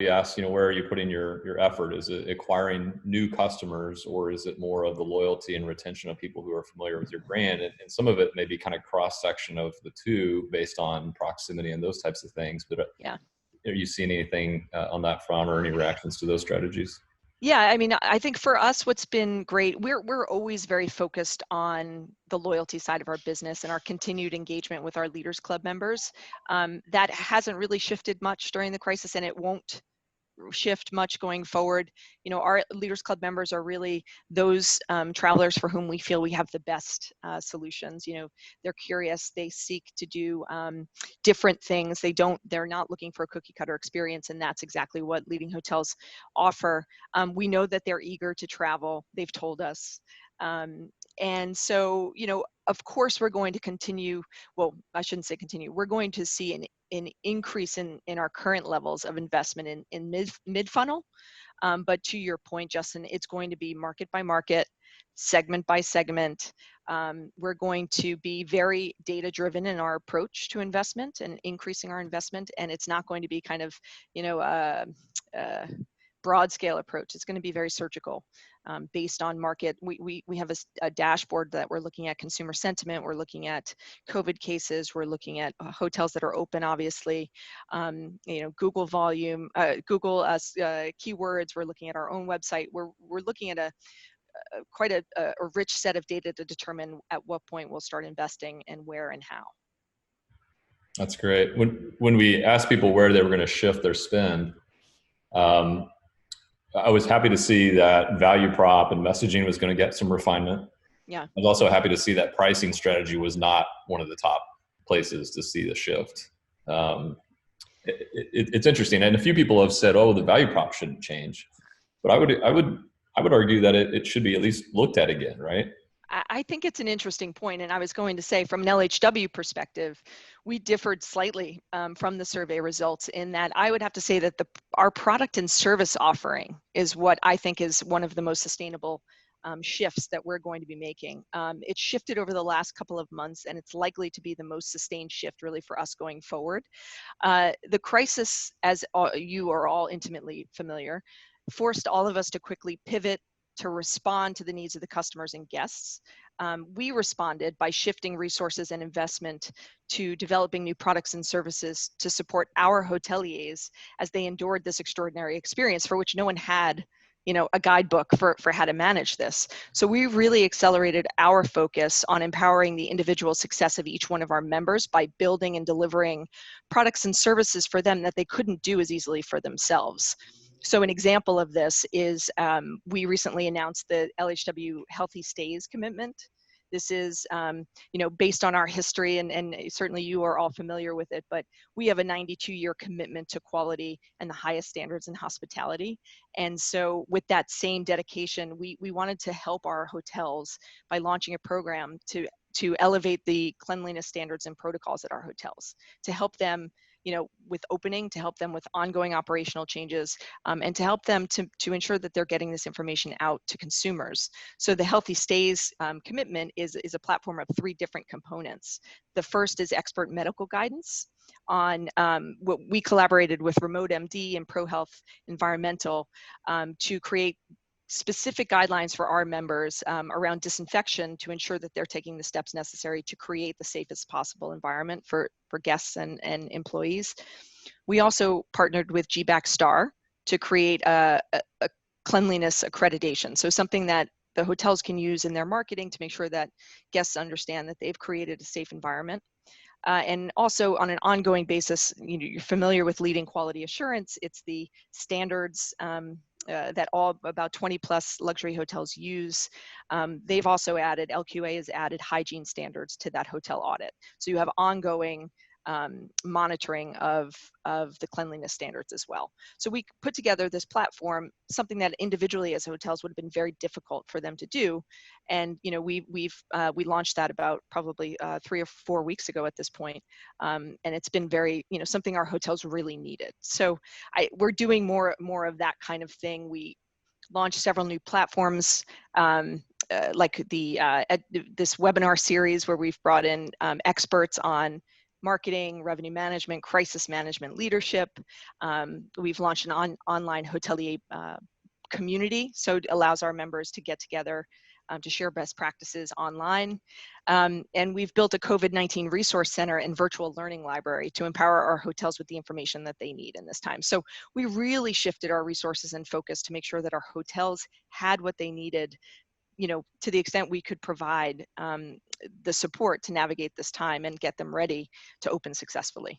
you ask, where are you putting your effort? Is it acquiring new customers, or is it more of the loyalty and retention of people who are familiar with your brand? And some of it may be kind of cross section of the two based on proximity and those types of things. But Yeah. are you seeing anything on that front, or any reactions to those strategies? Yeah, I mean, I think for us, what's been great, we're always very focused on the loyalty side of our business and our continued engagement with our Leaders Club members. That hasn't really shifted much during the crisis, and it won't shift much going forward. Our Leaders Club members are really those travelers for whom we feel we have the best solutions. They're curious, they seek to do different things. They're not looking for a cookie cutter experience, and that's exactly what leading hotels offer. We know that they're eager to travel, they've told us. And so, of course, we're going to continue, well, I shouldn't say continue, we're going to see an increase in our current levels of investment in mid-funnel. But to your point, Justin, it's going to be market by market, segment by segment. We're going to be very data-driven in our approach to investment and increasing our investment. And it's not going to be kind of, broad scale approach. It's going to be very surgical, based on market. We have a dashboard that we're looking at consumer sentiment. We're looking at COVID cases. We're looking at hotels that are open, obviously, Google volume, Google keywords. We're looking at our own website. We're looking at quite a rich set of data to determine at what point we'll start investing and where and how. That's great. When we asked people where they were going to shift their spend, I was happy to see that value prop and messaging was going to get some refinement. Yeah. I was also happy to see that pricing strategy was not one of the top places to see the shift. It's interesting, and a few people have said, "Oh, the value prop shouldn't change," but I would argue that it should be at least looked at again, right? I think it's an interesting point, and I was going to say, from an LHW perspective, we differed slightly from the survey results in that I would have to say that our product and service offering is what I think is one of the most sustainable shifts that we're going to be making. It's shifted over the last couple of months, and it's likely to be the most sustained shift really for us going forward. The crisis, as you are all intimately familiar, forced all of us to quickly pivot to respond to the needs of the customers and guests. We responded by shifting resources and investment to developing new products and services to support our hoteliers as they endured this extraordinary experience for which no one had a guidebook for how to manage this. So we really accelerated our focus on empowering the individual success of each one of our members by building and delivering products and services for them that they couldn't do as easily for themselves. So an example of this is we recently announced the LHW Healthy Stays commitment. This is, based on our history, and certainly you are all familiar with it, but we have a 92-year commitment to quality and the highest standards in hospitality. And so with that same dedication, we wanted to help our hotels by launching a program to elevate the cleanliness standards and protocols at our hotels, to help them with opening, to help them with ongoing operational changes, and to help them to ensure that they're getting this information out to consumers. So the Healthy Stays commitment is a platform of 3 different components. The first is expert medical guidance on what we collaborated with Remote MD and ProHealth Environmental to create specific guidelines for our members around disinfection to ensure that they're taking the steps necessary to create the safest possible environment for guests and employees. We also partnered with GBAC Star to create a cleanliness accreditation. So something that the hotels can use in their marketing to make sure that guests understand that they've created a safe environment. And also on an ongoing basis, you're familiar with leading quality assurance. It's the standards that about 20 plus luxury hotels use. They've also added, LQA has added hygiene standards to that hotel audit. So you have ongoing monitoring of the cleanliness standards as well. So we put together this platform, something that individually as hotels would have been very difficult for them to do. And we launched that about probably 3 or 4 weeks ago at this point. And it's been very, something our hotels really needed. So we're doing more of that kind of thing. We launched several new platforms, like this webinar series where we've brought in experts on marketing, revenue management, crisis management, leadership. We've launched an online hotelier community, so it allows our members to get together to share best practices online. And we've built a COVID-19 resource center and virtual learning library to empower our hotels with the information that they need in this time. So we really shifted our resources and focus to make sure that our hotels had what they needed, to the extent we could provide the support to navigate this time and get them ready to open successfully.